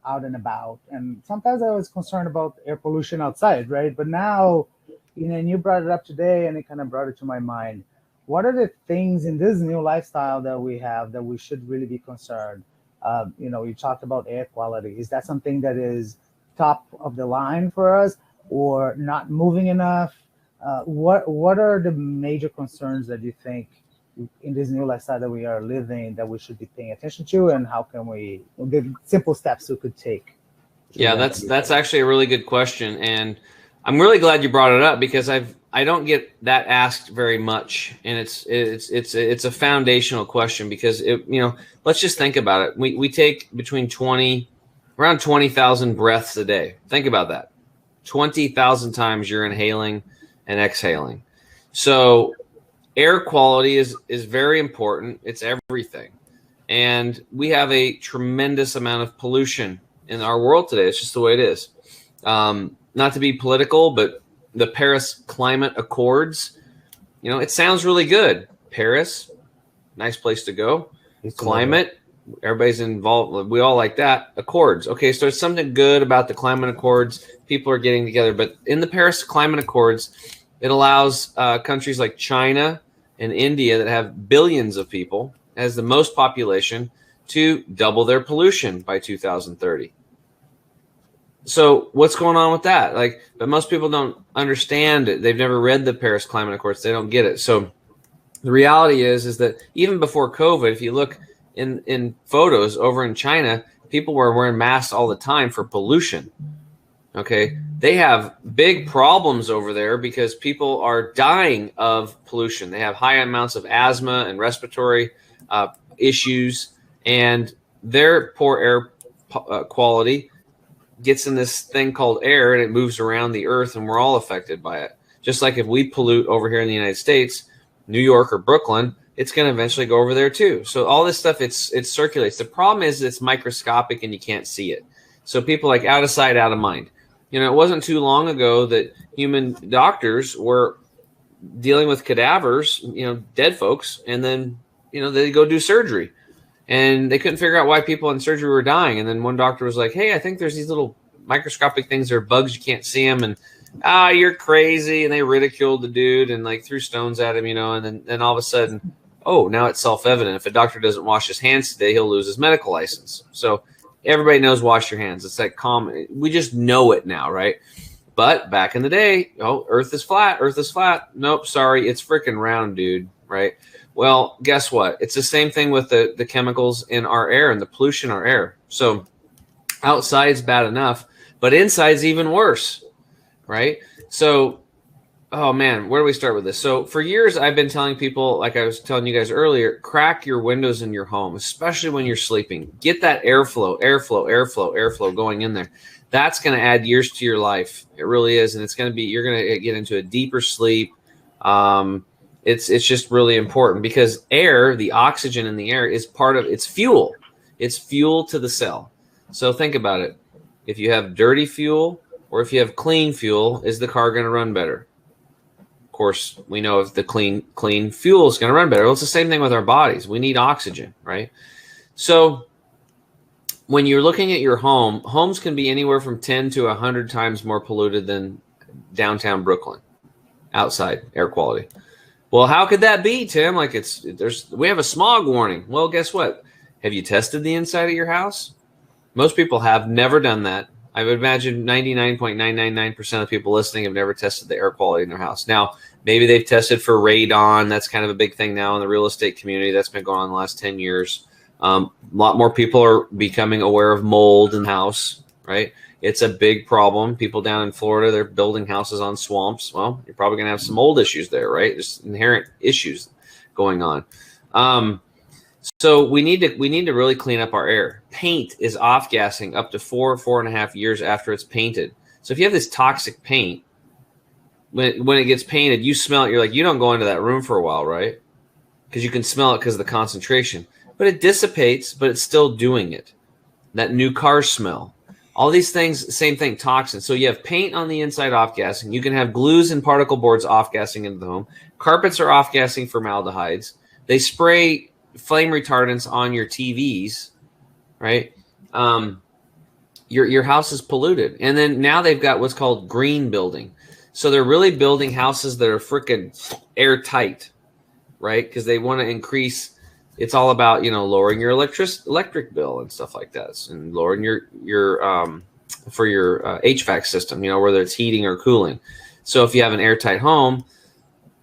out and about, and sometimes I was concerned about air pollution outside, right? But now, and you brought it up today, and it kind of brought it to my mind. What are the things in this new lifestyle that we have that we should really be concerned? You talked about air quality. Is that something that is top of the line for us, or not moving enough? What are the major concerns that you think in this new lifestyle that we are living that we should be paying attention to, and how can the simple steps we could take?
Yeah, that's actually a really good question, and I'm really glad you brought it up because I don't get that asked very much, and it's a foundational question because let's just think about it. We take around 20,000 breaths a day. Think about that. 20,000 times you're inhaling and exhaling. So air quality is very important. It's everything. And we have a tremendous amount of pollution in our world today. It's just the way it is. Not to be political, but the Paris Climate Accords, it sounds really good. Paris, nice place to go. Climate, everybody's involved. We all like that. Accords. Okay, so there's something good about the Climate Accords. People are getting together. But in the Paris Climate Accords, it allows countries like China and India that have billions of people, as the most population, to double their pollution by 2030. So what's going on with that? But most people don't understand it. They've never read the Paris Climate Accords. They don't get it. So the reality is that even before COVID, if you look in photos over in China, people were wearing masks all the time for pollution. Okay. They have big problems over there because people are dying of pollution. They have high amounts of asthma and respiratory issues, and their poor air quality gets in this thing called air, and it moves around the earth, and we're all affected by it. Just like if we pollute over here in the United States, New York or Brooklyn, it's going to eventually go over there too. So all this stuff, it circulates. The problem is it's microscopic and you can't see it. So people out of sight, out of mind. It wasn't too long ago that human doctors were dealing with cadavers, dead folks, and then, they go do surgery. And they couldn't figure out why people in surgery were dying. And then one doctor was like, hey, I think there's these little microscopic things. They're bugs. You can't see them. And, you're crazy. And they ridiculed the dude and threw stones at him, and then all of a sudden, now it's self-evident. If a doctor doesn't wash his hands today, he'll lose his medical license. So everybody knows wash your hands. It's common. We just know it now, right? But back in the day, Earth is flat. Earth is flat. Nope, sorry. It's freaking round, dude, right? Well, guess what? It's the same thing with the chemicals in our air and the pollution in our air. So outside's bad enough, but inside's even worse, right? So, oh man, where do we start with this? So for years, I've been telling people, like I was telling you guys earlier, crack your windows in your home, especially when you're sleeping. Get that airflow going in there. That's going to add years to your life. It really is. And you're going to get into a deeper sleep. It's just really important because air, the oxygen in the air is it's fuel. It's fuel to the cell. So think about it. If you have dirty fuel or if you have clean fuel, is the car going to run better? Of course, we know if the clean fuel is going to run better. Well, it's the same thing with our bodies. We need oxygen, right? So when you're looking at your homes can be anywhere from 10 to 100 times more polluted than downtown Brooklyn, outside air quality. Well, how could that be, Tim? We have a smog warning. Well, guess what? Have you tested the inside of your house? Most people have never done that. I would imagine 99.999% of people listening have never tested the air quality in their house. Now, maybe they've tested for radon. That's kind of a big thing now in the real estate community. That's been going on the last 10 years. A lot more people are becoming aware of mold in the house, right? It's a big problem. People down in Florida, they're building houses on swamps. Well, you're probably going to have some mold issues there, right? There's inherent issues going on. So we need to really clean up our air. Paint is off-gassing up to 4.5 years after it's painted. So if you have this toxic paint, when it gets painted, you smell it. You're like, you don't go into that room for a while, right? Because you can smell it because of the concentration. But it dissipates, but it's still doing it. That new car smell. All these things, same thing, toxins. So you have paint on the inside off-gassing. You can have glues and particle boards off-gassing into the home. Carpets are off-gassing formaldehydes. They spray flame retardants on your TVs, right? Your house is polluted. And then now they've got what's called green building. So they're really building houses that are freaking airtight, right? Because they want to increase. It's all about, lowering your electric bill and stuff like that, and lowering your HVAC system, whether it's heating or cooling. So if you have an airtight home,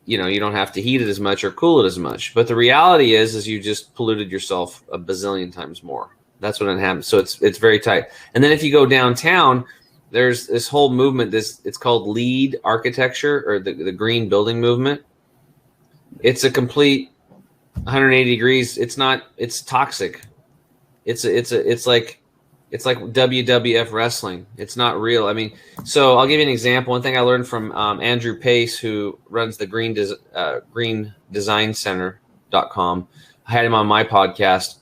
you don't have to heat it as much or cool it as much. But the reality is you just polluted yourself a bazillion times more. That's what it happens. So it's very tight. And then if you go downtown, there's this whole movement. It's called LEED architecture, or the green building movement. It's a complete 180 degrees. It's toxic. It's like WWF wrestling. It's not real. I mean, so I'll give you an example. One thing I learned from Andrew Pace, who runs the greendesignCenter.com. I had him on my podcast,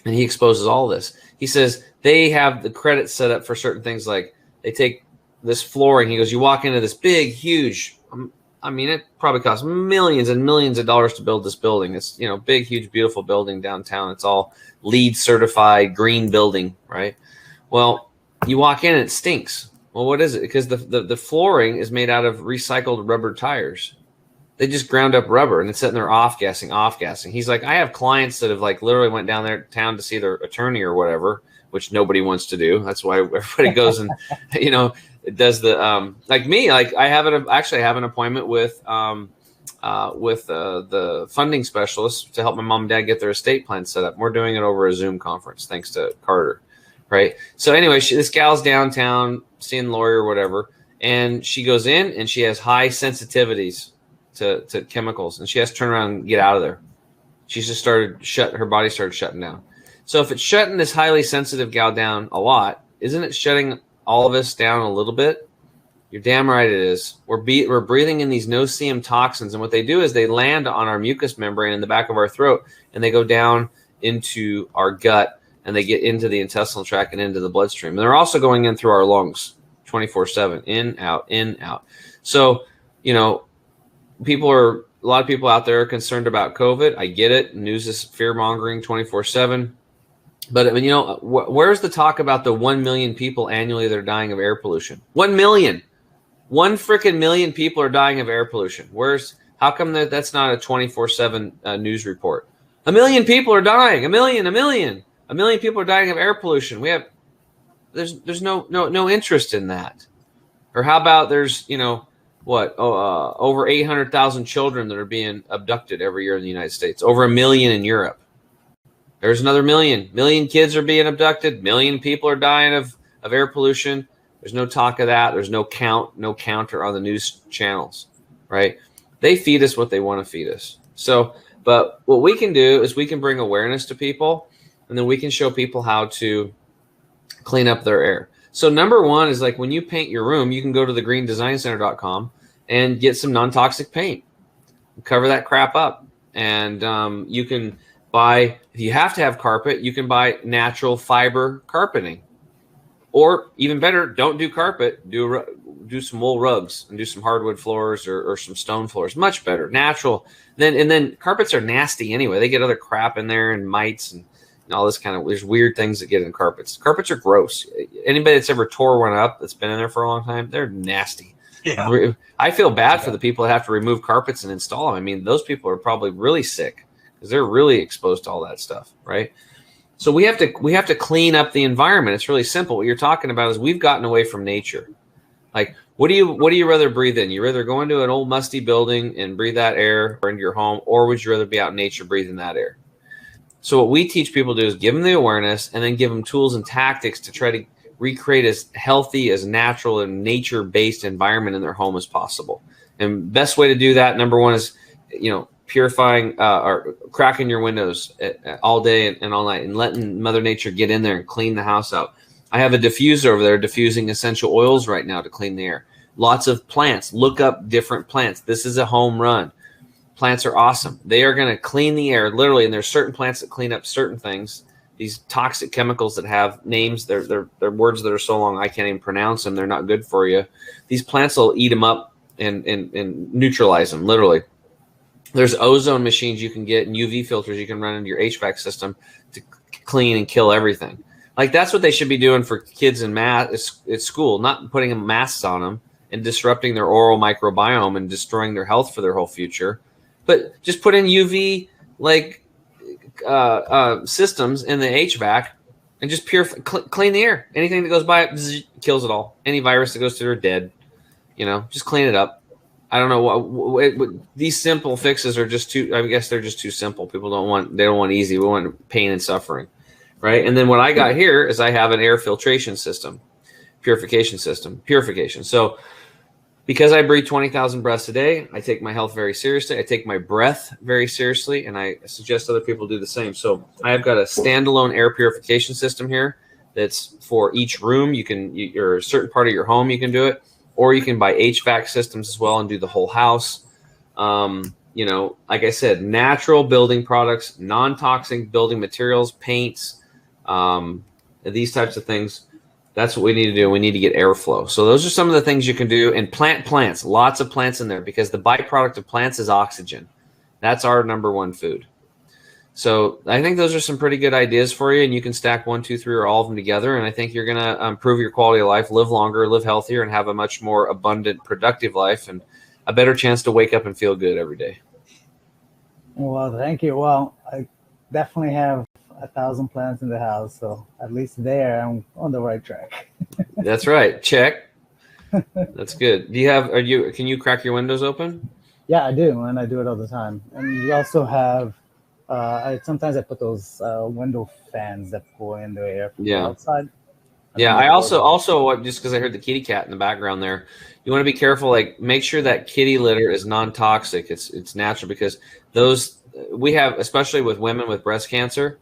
and he exposes all this. He says they have the credit set up for certain things, like they take this flooring. He goes, you walk into this big, huge, it probably costs millions and millions of dollars to build this building. It's, big, huge, beautiful building downtown. It's all LEED certified green building, right? Well, you walk in and it stinks. Well, what is it? Because the flooring is made out of recycled rubber tires. They just ground up rubber, and it's sitting there off gassing. He's like, I have clients that have literally went down there town to see their attorney or whatever, which nobody wants to do. That's why everybody goes and, it does the, like me, I have an appointment with the funding specialist to help my mom and dad get their estate plan set up. We're doing it over a Zoom conference, thanks to Carter. Right. So anyway, this gal's downtown seeing a lawyer or whatever. And she goes in and she has high sensitivities to chemicals, and she has to turn around and get out of there. She just her body started shutting down. So if it's shutting this highly sensitive gal down a lot, isn't it shutting all of us down a little bit? You're damn right it is. We're breathing in these no-see-um toxins, and what they do is they land on our mucous membrane in the back of our throat, and they go down into our gut, and they get into the intestinal tract and into the bloodstream. And they're also going in through our lungs 24/7, in, out. So, a lot of people out there are concerned about COVID. I get it. News is fear-mongering 24/7. But where's the talk about the 1 million people annually that are dying of air pollution? 1 million. 1 freaking million people are dying of air pollution. How come that's not a 24/7 news report? 1 million people are dying. A million. 1 million people are dying of air pollution. There's no interest in that. Or how about there's, over 800,000 children that are being abducted every year in the United States, over 1 million in Europe. There's another million kids are being abducted. 1 million people are dying of air pollution. There's no talk of that. There's no counter on the news channels, right? They feed us what they want to feed us. So, but what we can do is we can bring awareness to people, and then we can show people how to clean up their air. So number one is when you paint your room, you can go to the greendesignCenter.com and get some non-toxic paint, cover that crap up. And you can buy, if you have to have carpet, you can buy natural fiber carpeting. Or even better, don't do carpet, do some wool rugs and do some hardwood floors or some stone floors. Much better, natural. Then carpets are nasty anyway. They get other crap in there and mites and all this there's weird things that get in carpets. Carpets are gross. Anybody that's ever tore one up that's been in there for a long time, they're nasty. Yeah. I feel bad for the people that have to remove carpets and install them. I mean, those people are probably really sick because they're really exposed to all that stuff, right? So we have to clean up the environment. It's really simple. What you're talking about is we've gotten away from nature. What do you rather breathe in? You rather go into an old musty building and breathe that air or into your home, or would you rather be out in nature breathing that air? So what we teach people to do is give them the awareness and then give them tools and tactics to try to recreate as healthy, as natural and nature-based environment in their home as possible. And best way to do that, number one, is, purifying or cracking your windows all day and all night and letting Mother Nature get in there and clean the house out. I have a diffuser over there diffusing essential oils right now to clean the air. Lots of plants. Look up different plants. This is a home run. Plants are awesome. They are going to clean the air, literally, and there's certain plants that clean up certain things. These toxic chemicals that have names, they're words that are so long I can't even pronounce them. They're not good for you. These plants will eat them up and neutralize them, literally. There's ozone machines you can get and UV filters you can run into your HVAC system to clean and kill everything. Like that's what they should be doing for kids in at school, not putting masks on them and disrupting their oral microbiome and destroying their health for their whole future. But just put in UV systems in the HVAC and just clean the air. Anything that goes by it kills it all. Any virus that goes through it, dead. Just clean it up. I don't know what these simple fixes are just too. I guess they're just too simple. People don't want easy. We want pain and suffering, right? And then what I got here is I have an air filtration system, purification. So because I breathe 20,000 breaths a day, I take my health very seriously. I take my breath very seriously, and I suggest other people do the same. So I've got a standalone air purification system here that's for each room. Or a certain part of your home, you can do it. Or you can buy HVAC systems as well and do the whole house. Like I said, natural building products, non-toxic building materials, paints, these types of things. That's what we need to do. We need to get airflow. So those are some of the things you can do. And plants, lots of plants in there, because the byproduct of plants is oxygen. That's our number one food. So I think those are some pretty good ideas for you, and you can stack 1, 2, 3, or all of them together. And I think you're going to improve your quality of life, live longer, live healthier, and have a much more abundant, productive life, and a better chance to wake up and feel good every day.
Well, thank you. Well, I definitely have 1,000 plants in the house, so at least there I'm on the right track.
That's right. Check. That's good. Can you crack your windows open?
Yeah, I do, and I do it all the time. And we also have. Sometimes I put those window fans that go in the air from the outside.
I also just because I heard the kitty cat in the background there, you want to be careful. Like, make sure that kitty litter is non-toxic. It's natural, because those we have, especially with women with breast cancer.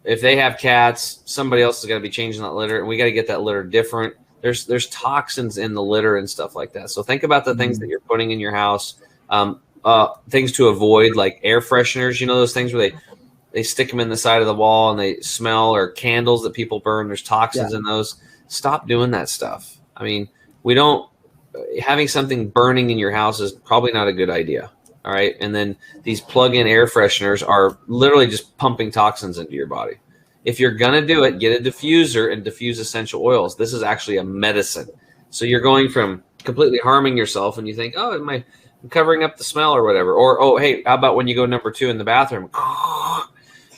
If they have cats, somebody else has got to be changing that litter, and we got to get that litter different. There's toxins in the litter and stuff like that. So think about the things that you're putting in your house. Things to avoid, like air fresheners, those things where they stick them in the side of the wall and they smell, or candles that people burn. There's toxins in those. Stop doing that stuff. I mean, having something burning in your house is probably not a good idea. All right. And then these plug-in air fresheners are literally just pumping toxins into your body. If you're going to do it, get a diffuser and diffuse essential oils. This is actually a medicine. So you're going from completely harming yourself, and you think, oh, I'm covering up the smell or whatever. Or, oh, hey, how about when you go number 2 in the bathroom?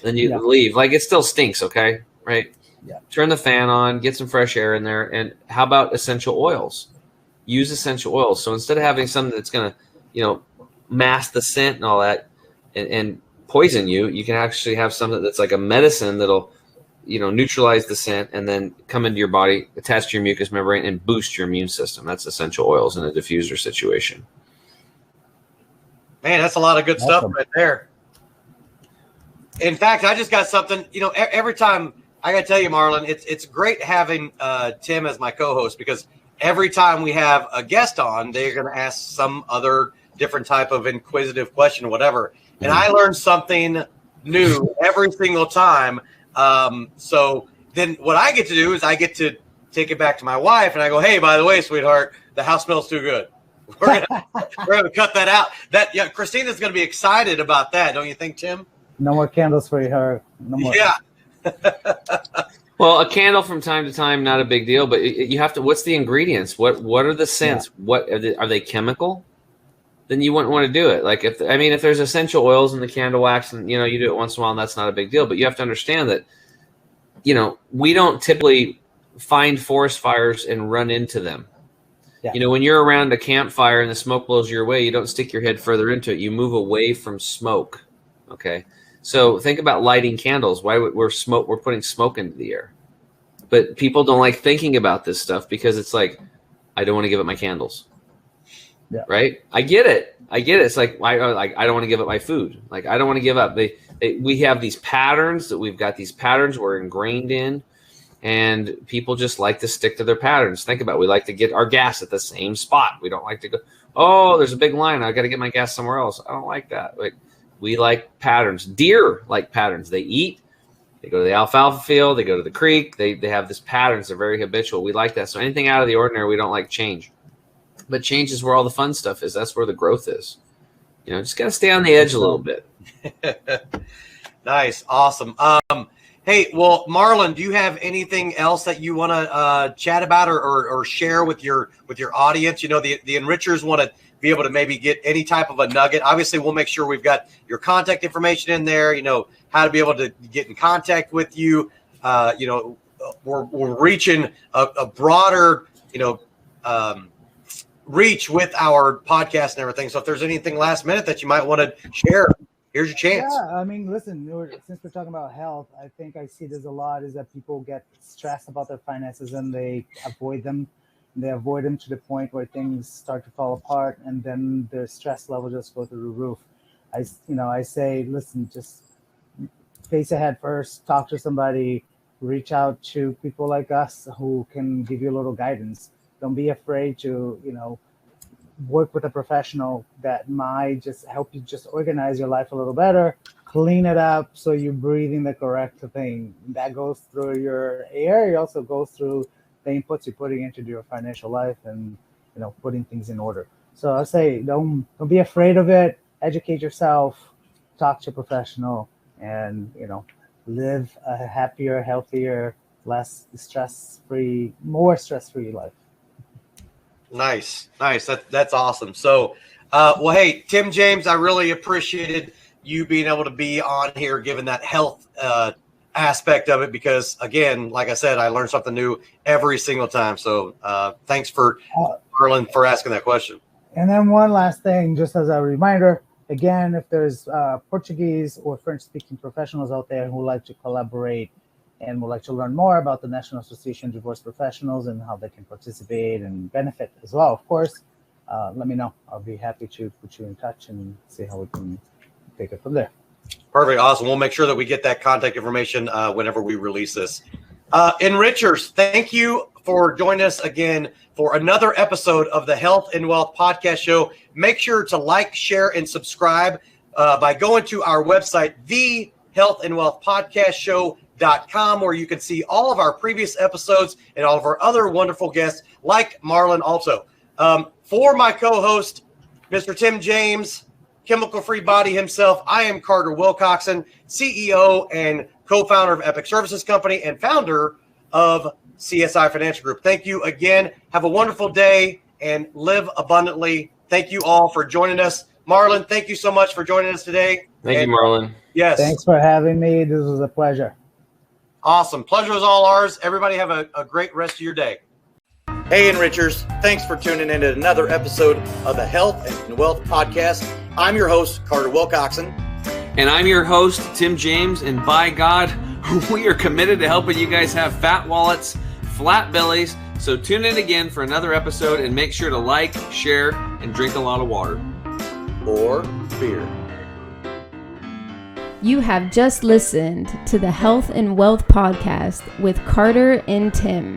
Then you leave. Like, it still stinks, okay? Right?
Yeah.
Turn the fan on, get some fresh air in there. And how about essential oils? Use essential oils. So instead of having something that's going to, mask the scent and all that and poison you, you can actually have something that's like a medicine that'll, neutralize the scent and then come into your body, attach to your mucous membrane, and boost your immune system. That's essential oils in a diffuser situation.
Man, that's a lot of good stuff right there. In fact, I just got something, every time, I got to tell you, Marlon, it's great having Tim as my co-host, because every time we have a guest on, they're going to ask some other different type of inquisitive question or whatever. And I learn something new every single time. So then what I get to do is I get to take it back to my wife, and I go, hey, by the way, sweetheart, the house smells too good. We're gonna cut that out. Christina's gonna be excited about that, don't you think, Tim?
No more candles for her. No more.
Yeah.
Well, a candle from time to time, not a big deal, but you have to. What's the ingredients? What are the scents? Yeah. What are they chemical? Then you wouldn't want to do it. Like if there's essential oils in the candle wax, and you do it once in a while, and that's not a big deal. But you have to understand that, we don't typically find forest fires and run into them. Yeah. When you're around a campfire and the smoke blows your way, you don't stick your head further into it. You move away from smoke. Okay. So think about lighting candles. Why we're putting smoke into the air. But people don't like thinking about this stuff, because it's like, I don't want to give up my candles. Yeah. Right. I get it. It's like, I don't want to give up my food. Like, I don't want to give up. We have these patterns we're ingrained in. And people just like to stick to their patterns. Think about it. We like to get our gas at the same spot. We don't like to go, oh, there's a big line, I got to get my gas somewhere else. I don't like that. We like patterns. Deer like patterns. They eat. They go to the alfalfa field. They go to the creek. They have this patterns. They're very habitual. We like that. So anything out of the ordinary, we don't like change. But change is where all the fun stuff is. That's where the growth is. just got to stay on the edge a little bit.
Nice. Awesome. Hey, well, Marlon, do you have anything else that you want to chat about or share with your audience? The enrichers want to be able to maybe get any type of a nugget. Obviously, we'll make sure we've got your contact information in there, how to be able to get in contact with you. We're reaching a broader, reach with our podcast and everything. So if there's anything last minute that you might want to share, here's your chance.
Yeah, I mean, listen, since we're talking about health, I think I see this a lot is that people get stressed about their finances and they avoid them. They avoid them to the point where things start to fall apart, and then their stress level just go through the roof. I say, listen, just face ahead first, talk to somebody, reach out to people like us who can give you a little guidance. Don't be afraid to, work with a professional that might just help you just organize your life a little better, clean it up so you're breathing the correct thing. That goes through your air. It also goes through the inputs you're putting into your financial life and, putting things in order. So I say, don't be afraid of it. Educate yourself, talk to a professional, and, live a happier, healthier, less stress-free, more stress-free life.
Nice. That's awesome. So, hey, Tim James, I really appreciated you being able to be on here, given that health aspect of it, because again, like I said, I learn something new every single time. So, thanks for Marlon for asking that question.
And then one last thing, just as a reminder, again, if there's Portuguese or French-speaking professionals out there who like to collaborate and would like to learn more about the National Association of Divorce Professionals and how they can participate and benefit as well, of course, let me know. I'll be happy to put you in touch and see how we can take it from there.
Perfect. Awesome. We'll make sure that we get that contact information whenever we release this. Enrichers, thank you for joining us again for another episode of the Health and Wealth Podcast Show. Make sure to like, share, and subscribe by going to our website, the Health and Wealth Podcast Show.com, where you can see all of our previous episodes and all of our other wonderful guests like Marlon Altoe. For my co-host, Mr. Tim James, chemical-free body himself, I am Carter Wilcoxon, CEO and co-founder of Epic Services Company and founder of CSI Financial Group. Thank you again. Have a wonderful day and live abundantly. Thank you all for joining us. Marlon, thank you so much for joining us today.
Thank you, Marlon.
Yes.
Thanks for having me. This was a pleasure.
Awesome. Pleasure is all ours. Everybody have a great rest of your day. Hey, Enrichers. Thanks for tuning in to another episode of the Health and Wealth Podcast. I'm your host, Carter Wilcoxon.
And I'm your host, Tim James. And by God, we are committed to helping you guys have fat wallets, flat bellies. So tune in again for another episode and make sure to like, share, and drink a lot of water.
Or beer.
You have just listened to the Health and Wealth Podcast with Carter and Tim.